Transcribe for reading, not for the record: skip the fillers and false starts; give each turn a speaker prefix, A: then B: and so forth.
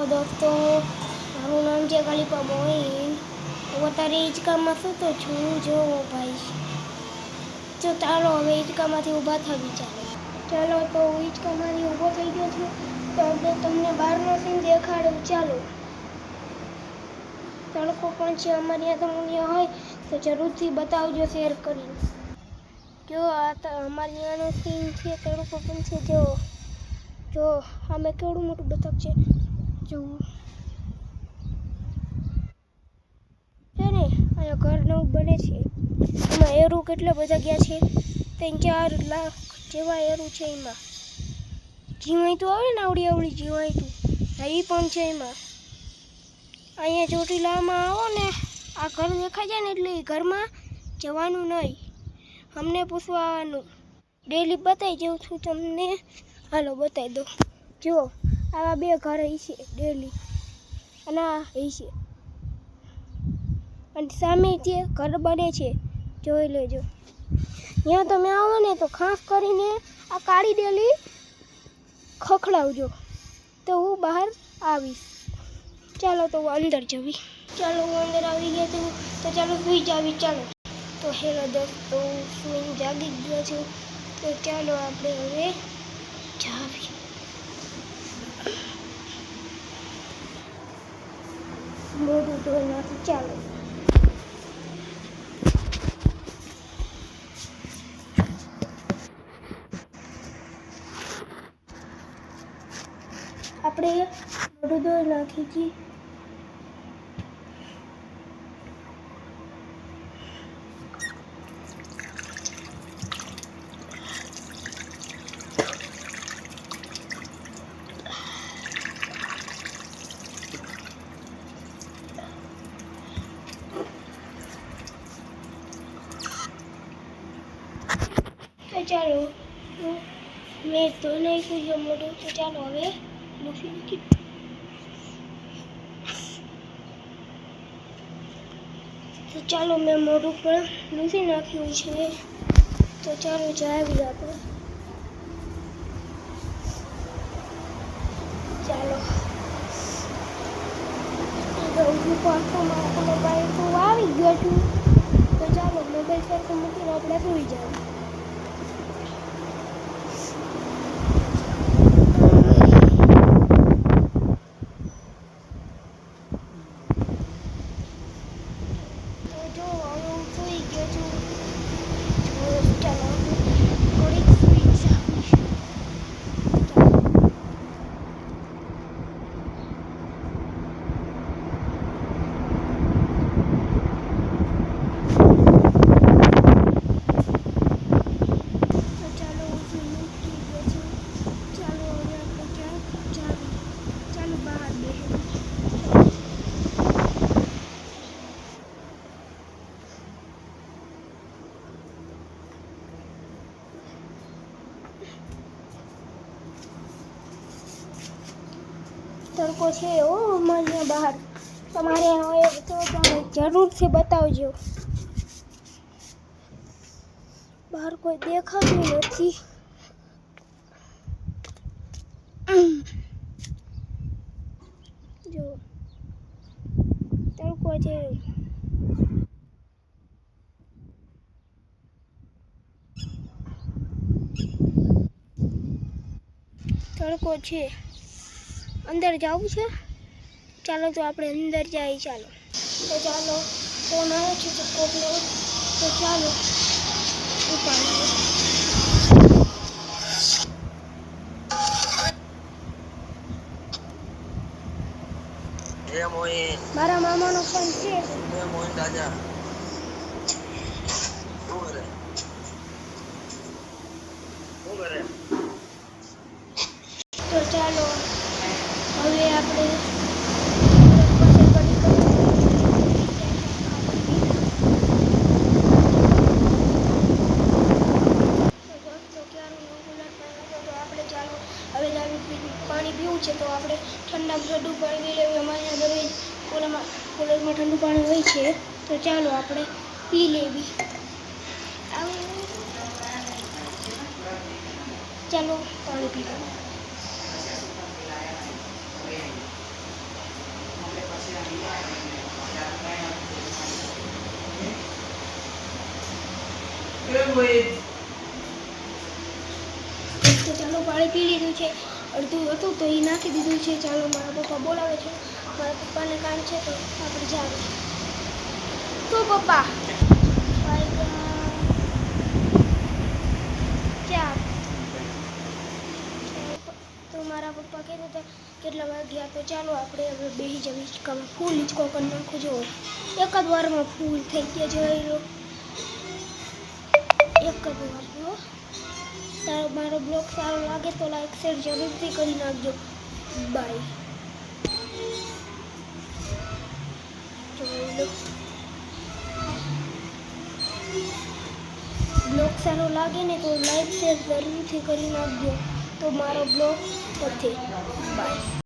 A: दोस्तों, મારું નામ છે ખલીફા મોઈન। હું અત્યારે હિંચકામાં સૂતો છું। જો ભાઈ, જો ચાલો હવે હિંચકામાંથી ઊભા થવી ચાલો તો હું હિંચકામાંથી ઊભો થઈ ગયો છું। તો આપણે તમને બહારનો સીન દેખાડું। ચાલો, તડકો પણ છે અમારે ત્યાં, તમને હોય તો જરૂરથી બતાવજો શેર કરીને। જો આ તો અમારે ત્યાંનો સીન છે, તડકો પણ છે। જો આમે કેવડું મોટું બતક છે, જો છે ને અહીંયા ઘર નવું બને છે। એમાં એરું કેટલા બધા ગયા છે, 3-4 લાખ જેવા એરું છે। એમાં જીવાયતું આવે ને, આવડી જીવાયતું, હા એ પણ છે એમાં। અહીંયા ચોટીલામાં આવો ને, આ ઘર દેખાય જાય ને એટલે એ ઘરમાં જવાનું નહીં, અમને પૂછવા આવવાનું। ડેલી બતાવી જાઉં છું તમને, હાલો બતાવી દો। જો આવા 2 ઘર હશે ડેલી, અને આ હશે, અને સામે જે ઘર બને છે જોઈ લેજો। ત્યાં તમે આવો ને તો ખાસ કરીને આ કાળી ડેલી ખખડાવજો, તો હું બહાર આવીશ। ચાલો તો હું અંદર જવી। ચાલો હું અંદર આવી ગયા છું, તો ચાલો સુઈ જાવી। ચાલો તો હેલો દોસ્તો, સુઈને જાગી ગયો છું, તો ચાલો આપણે હવે જાવી। મોઢું ધોઈ નાખી। ચાલો આપણે મોઢું ધોઈ નાખી છીએ। તો ચાલો મેં તો નહીં કૂદ્યો મોઢું, તો ચાલો હવે લૂસી નાખી। તો ચાલો મેં મોઢું પણ લૂસી નાખ્યું છે, તો ચાલો જાવી આપણે। ચાલો મોબાઈલ તો આવી ગયો છું, તો ચાલો મોબાઈલ સરખું મૂકીને આપણે સુઈ જાય। તડકો છે ઓ અમારે બહાર, તમારે હોય તો જરૂરથી બતાવજો। બહાર કોઈ દેખાતું નથી, જો તડકો છે। તડકો છે, અંદર જવું છે। ચાલો તો આપણે અંદર જઈએ। ચાલો તો ચાલો ફોન આવ્યો છે તો કોકનો, તો ચાલો ઉપાડીએ। મારા મામાનો ફોન છે। મોઈન રાજા શું કરે? તો ચાલો હવે આપણે પાણી પીવું છે, તો આપણે ઠંડુ પાણી પી લેવું। અમારે ત્યાં દરેક કુલરમાં ઠંડુ પાણી હોય છે, તો ચાલો આપણે પી લેવી। ચાલો પાણી પી લેવું। તો ચાલો પાણી પી લીધું છે, અડધું હતું તો એ નાખી દીધું છે. ચાલો મારા પપ્પા બોલાવે છે, મારા પપ્પાને કામ છે તો આપણે જાવ. તો પપ્પા ચાર તો મારા પપ્પા કહેતા હતા કેટલા વાગ્યા, તો ચાલો આપણે હવે બેસી જવી હિંચકામાં. ફૂલ હિંચકો કરી નાખું જો, એક જ વારમાં ફૂલ થઈ ગયા જોઈ લો, એક જ વારમાં. તારો મારો બ્લોગ સારો લાગે તો લાઈક શેર જરૂરથી કરી નાખજો. બાય. બ્લોગ સારો લાગે ને તો લાઈક શેર જરૂરથી કરી નાખજો. તો મારો બ્લોગ પતે. બાય.